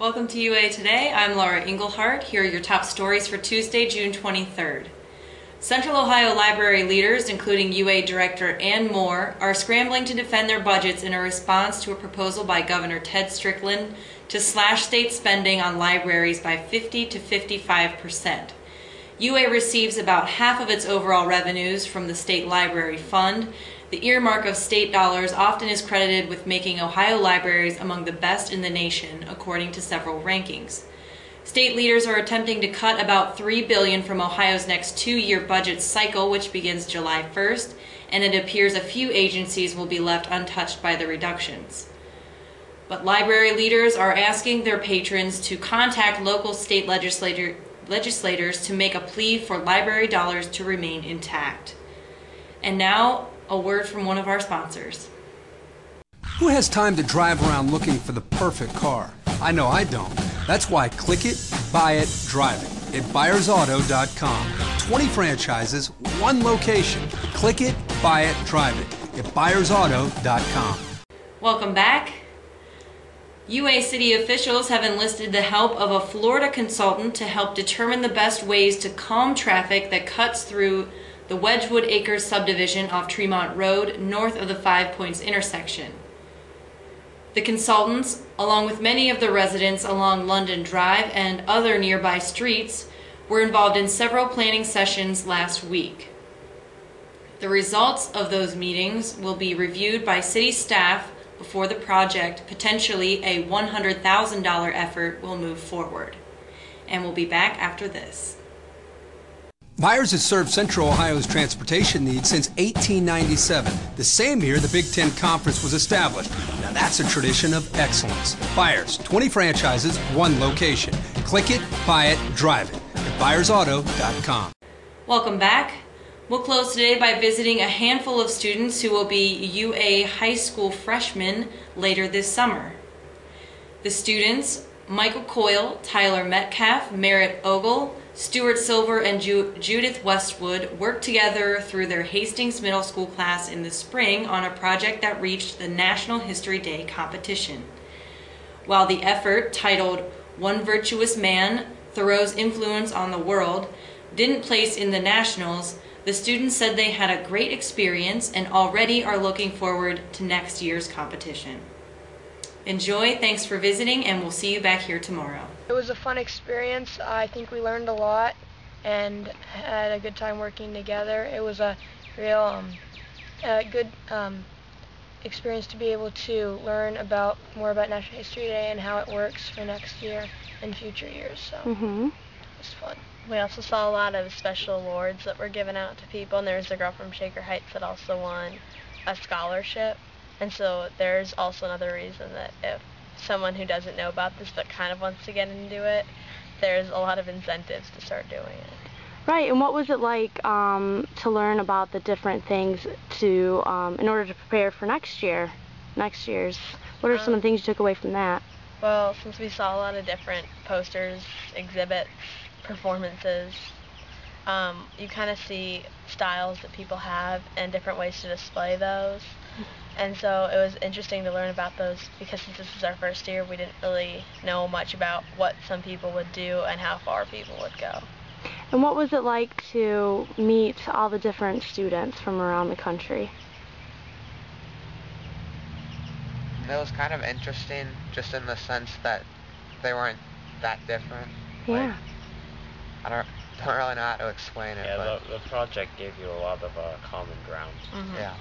Welcome to UA Today. I'm Laura Englehart. Here are your top stories for Tuesday, June 23rd. Central Ohio library leaders, including UA Director Ann Moore, are scrambling to defend their budgets in a response to a proposal by Governor Ted Strickland to slash state spending on libraries by 50 to 55%. UA receives about half of its overall revenues from the State Library Fund. The earmark of state dollars often is credited with making Ohio libraries among the best in the nation, according to several rankings. State leaders are attempting to cut about $3 billion from Ohio's next two-year budget cycle, which begins July 1st, and it appears a few agencies will be left untouched by the reductions. But library leaders are asking their patrons to contact local state legislators to make a plea for library dollars to remain intact. And now, a word from one of our sponsors. Who has time to drive around looking for the perfect car? I know I don't. That's why click it, buy it, drive it at buyersauto.com. 20 franchises, one location. Click it, buy it, drive it at buyersauto.com. Welcome back. UA city officials have enlisted the help of a Florida consultant to help determine the best ways to calm traffic that cuts through the Westwood Acres subdivision off Tremont Road north of the 5 Points intersection. The consultants, along with many of the residents along London Drive and other nearby streets, were involved in several planning sessions last week. The results of those meetings will be reviewed by city staff before the project, potentially a $100,000 effort, will move forward. And we'll be back after this. Myers has served Central Ohio's transportation needs since 1897, the same year the Big Ten Conference was established. Now that's a tradition of excellence. Myers, 20 franchises, one location. Click it, buy it, drive it at buyersauto.com. Welcome back. We'll close today by visiting a handful of students who will be UA high school freshmen later this summer. The students, Michael Coyle, Tyler Metcalf, Merritt Ogle, Stuart Silver, and Judith Westwood worked together through their Hastings Middle School class in the spring on a project that reached the National History Day competition. While the effort, titled One Virtuous Man, Thoreau's Influence on the World, didn't place in the Nationals, the students said they had a great experience and already are looking forward to next year's competition. Enjoy, thanks for visiting, and we'll see you back here tomorrow. It was a fun experience. I think we learned a lot and had a good time working together. It was a real good experience to be able to learn more about National History Day and how it works for next year and future years. So it was fun. We also saw a lot of special awards that were given out to people, and there was a girl from Shaker Heights that also won a scholarship. And so there's also another reason that if someone who doesn't know about this but kind of wants to get into it, there's a lot of incentives to start doing it. Right, and what was it like to learn about the different things to in order to prepare for next year's? What are some of the things you took away from that? Well, since we saw a lot of different posters, exhibits, performances, you kind of see styles that people have and different ways to display those. And so it was interesting to learn about those because since this is our first year, we didn't really know much about what some people would do and how far people would go. And what was it like to meet all the different students from around the country? It was kind of interesting just in the sense that they weren't that different. Yeah. I don't really know how to explain it. Yeah, the project gave you a lot of common ground. Yeah.